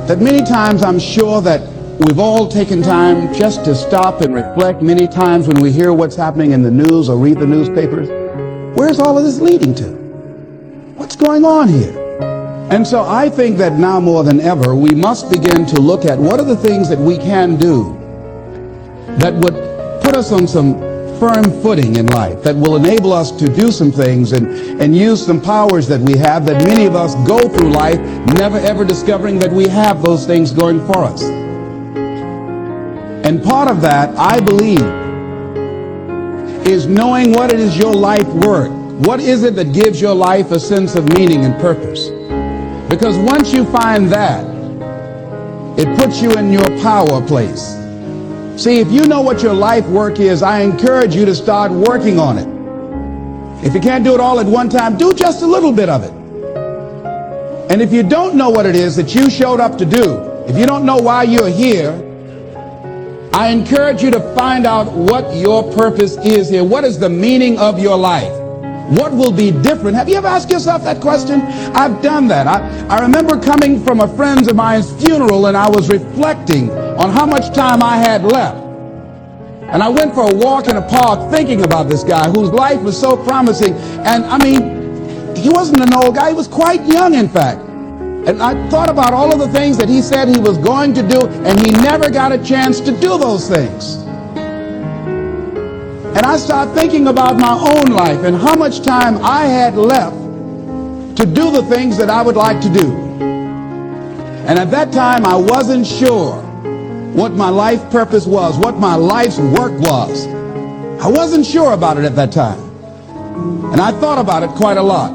that many times I'm sure that we've all taken time just to stop and reflect many times when we hear what's happening in the news or read the newspapers. Where's all of this leading to? What's going on here? And so I think that now more than ever, we must begin to look at what are the things that we can do that would put us on some firm footing in life, that will enable us to do some things and use some powers that we have, that many of us go through life never ever discovering that we have those things going for us. And part of that, I believe, is knowing what it is your life worth. What is it that gives your life a sense of meaning and purpose? Because once you find that, it puts you in your power place. See, if you know what your life work is, I encourage you to start working on it. If you can't do it all at one time, do just a little bit of it. And if you don't know what it is that you showed up to do, if you don't know why you're here, I encourage you to find out what your purpose is here. What is the meaning of your life? What will be different? Have you ever asked yourself that question? I've done that. I remember coming from a friend of mine's funeral, and I was reflecting on how much time I had left. And I went for a walk in a park thinking about this guy whose life was so promising. And I mean, he wasn't an old guy. He was quite young, in fact. And I thought about all of the things that he said he was going to do, and he never got a chance to do those things. And I started thinking about my own life and how much time I had left to do the things that I would like to do. And at that time, I wasn't sure what my life purpose was, what my life's work was. I wasn't sure about it at that time. And I thought about it quite a lot.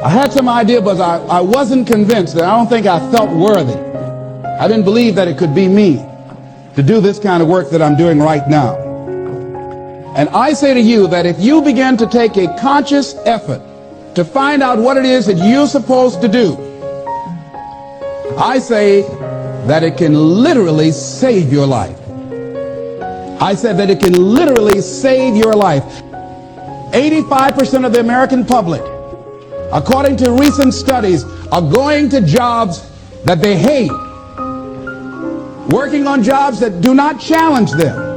I had some idea, but I wasn't convinced. I don't think I felt worthy. I didn't believe that it could be me to do this kind of work that I'm doing right now. And I say to you that if you begin to take a conscious effort to find out what it is that you're supposed to do, I say that it can literally save your life. I said that it can literally save your life. 85% of the American public, according to recent studies, are going to jobs that they hate, working on jobs that do not challenge them.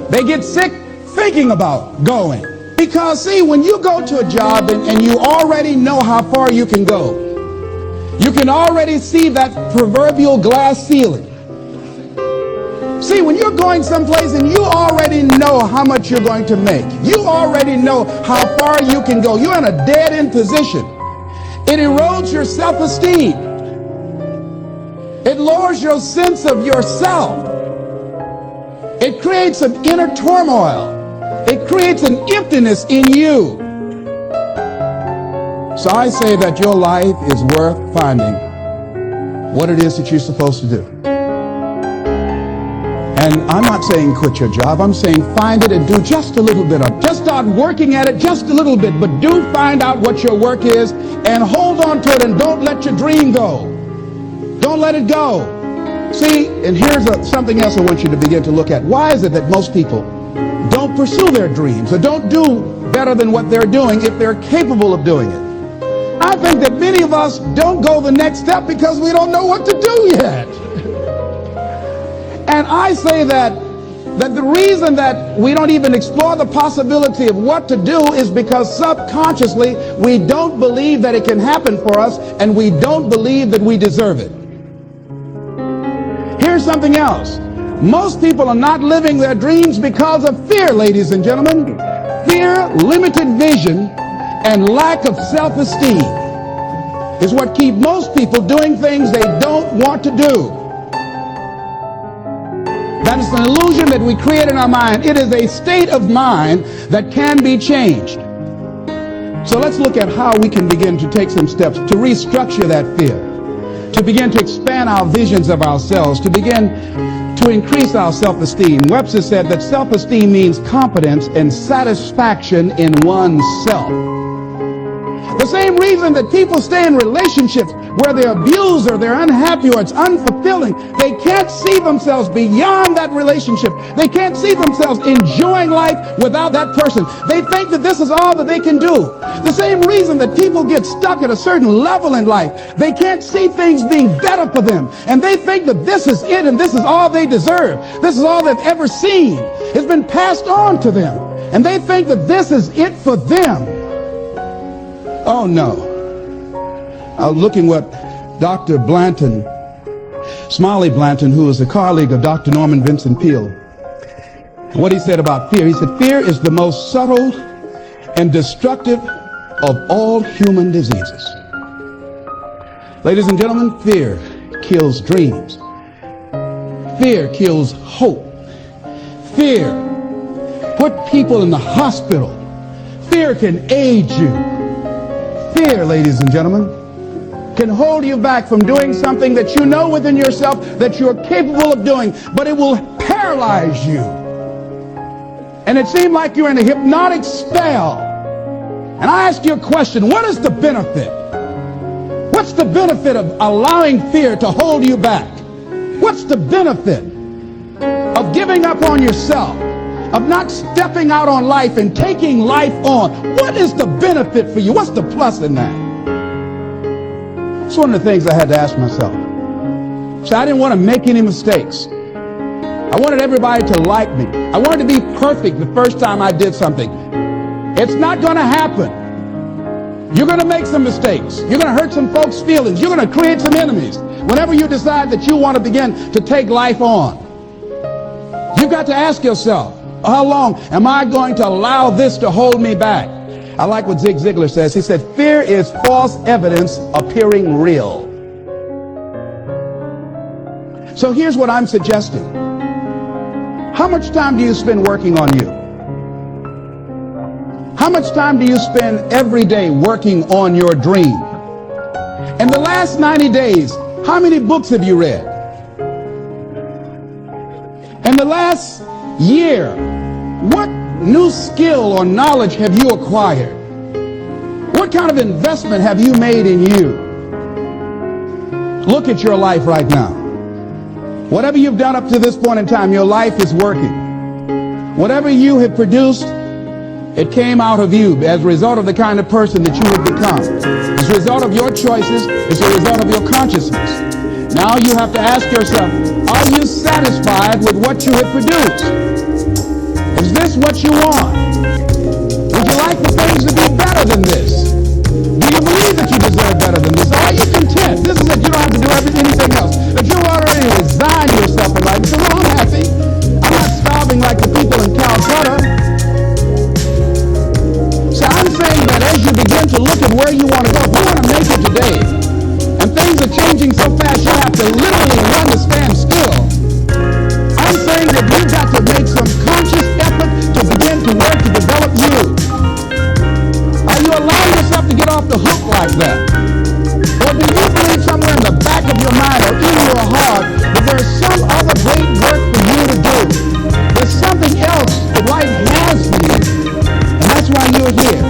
They get sick thinking about going. Because, see, when you go to a job and you already know how far you can go, you can already see that proverbial glass ceiling. See, when you're going someplace and you already know how much you're going to make, you already know how far you can go, you're in a dead-end position. It erodes your self-esteem. It lowers your sense of yourself. It creates an inner turmoil. It creates an emptiness in you. So I say that your life is worth finding what it is that you're supposed to do. And I'm not saying quit your job. I'm saying find it and do just a little bit of it. Just start working at it just a little bit, but do find out what your work is and hold on to it, and don't let your dream go. Don't let it go. See, and here's something else I want you to begin to look at. Why is it that most people don't pursue their dreams or don't do better than what they're doing if they're capable of doing it? I think that many of us don't go the next step because we don't know what to do yet. And I say that the reason that we don't even explore the possibility of what to do is because subconsciously we don't believe that it can happen for us, and we don't believe that we deserve it. Here's something else. Most people are not living their dreams because of fear, ladies and gentlemen. Fear, limited vision, and lack of self-esteem is what keep most people doing things they don't want to do. That is an illusion that we create in our mind. It is a state of mind that can be changed. So let's look at how we can begin to take some steps to restructure that fear, to begin to expand our visions of ourselves, to begin to increase our self-esteem. Webster said that self-esteem means competence and satisfaction in oneself. The same reason that people stay in relationships where they're abused or they're unhappy or it's unfulfilling, they can't see themselves beyond that relationship They can't see themselves enjoying life without that person. They think that this is all that they can do. The same reason that people get stuck at a certain level in life. They can't see things being better for them. And they think that this is it and this is all they deserve. This is all they've ever seen. It's been passed on to them. And they think that this is it for them. Oh no. I was looking what Dr. Blanton, Smiley Blanton, who is a colleague of Dr. Norman Vincent Peale, what he said about fear. He said, fear is the most subtle and destructive of all human diseases. Ladies and gentlemen, fear kills dreams. Fear kills hope. Fear put people in the hospital. Fear can age you. Fear, ladies and gentlemen, can hold you back from doing something that you know within yourself that you're capable of doing, but it will paralyze you. And it seemed like you're in a hypnotic spell. And I ask you a question, what is the benefit? What's the benefit of allowing fear to hold you back? What's the benefit of giving up on yourself, of not stepping out on life and taking life on? What is the benefit for you? What's the plus in that? It's one of the things I had to ask myself. So I didn't want to make any mistakes. I wanted everybody to like me. I wanted to be perfect the first time I did something. It's not going to happen. You're going to make some mistakes. You're going to hurt some folks' feelings. You're going to create some enemies whenever you decide that you want to begin to take life on. You've got to ask yourself, how long am I going to allow this to hold me back? I like what Zig Ziglar says. He said, fear is false evidence appearing real. So here's what I'm suggesting. How much time do you spend working on you? How much time do you spend every day working on your dream? In the last 90 days, how many books have you read? In the last year, what new skill or knowledge have you acquired? What kind of investment have you made in you? Look at your life right now. Whatever you've done up to this point in time, your life is working. Whatever you have produced, it came out of you as a result of the kind of person that you have become. As a result of your choices, it's a result of your consciousness. Now you have to ask yourself, are you satisfied with what you have produced? Is this what you want? Would you like for things to be better than this? Do you believe that you deserve better than this? Or are you content? This is it. You don't have to do anything else. That you already resigned yourself in life and say, well, I'm happy. I'm not starving like the people in Calcutta. So I'm saying that as you begin to look at where you want to go, if you want to make it today, and things are changing so fast you have to literally run to stand still, I'm saying that you've got to make some conscious effort to begin to work to develop you. Are you allowing yourself to get off the hook like that? Or do you believe somewhere in the back of your mind or in your heart that there's some other great work for you to do? There's something else that life has for you. And that's why you're here.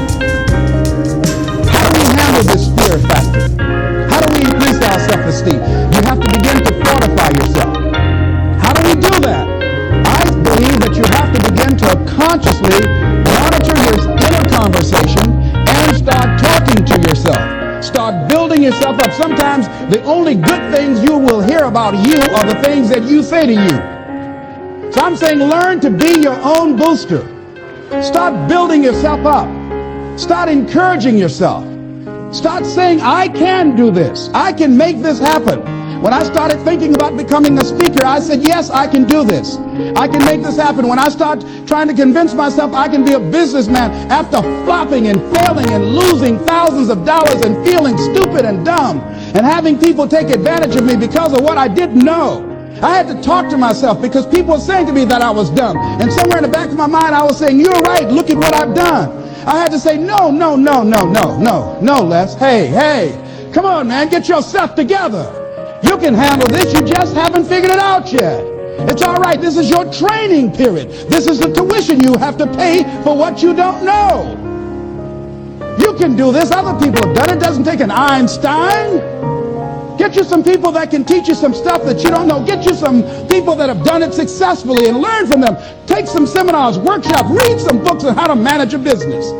How do we handle this fear factor? How do we increase our self-esteem? You have to begin to fortify yourself. How do we do that? I believe that you have to begin to consciously monitor your inner conversation and start talking to yourself. Start building yourself up. Sometimes the only good things you will hear about you are the things that you say to you. So I'm saying learn to be your own booster. Start building yourself up. Start encouraging yourself. Start saying, I can do this. I can make this happen. When I started thinking about becoming a speaker, I said, yes, I can do this. I can make this happen. When I start trying to convince myself I can be a businessman after flopping and failing and losing thousands of dollars and feeling stupid and dumb and having people take advantage of me because of what I didn't know, I had to talk to myself because people were saying to me that I was dumb. And somewhere in the back of my mind, I was saying, you're right. Look at what I've done. I had to say, no, Les. Hey, come on, man. Get yourself together. You can handle this. You just haven't figured it out yet. It's all right. This is your training period. This is the tuition you have to pay for what you don't know. You can do this. Other people have done it. It doesn't take an Einstein. Get you some people that can teach you some stuff that you don't know. Get you some people that have done it successfully and learn from them. Take some seminars, workshops, read some books on how to manage a business.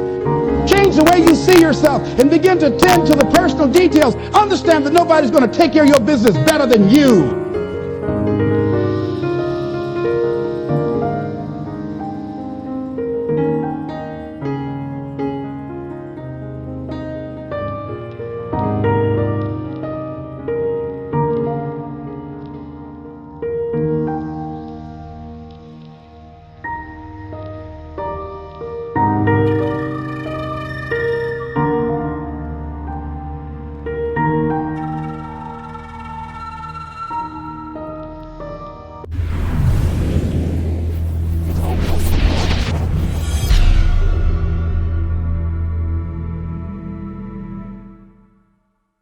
Change the way you see yourself and begin to tend to the personal details. Understand that nobody's going to take care of your business better than you.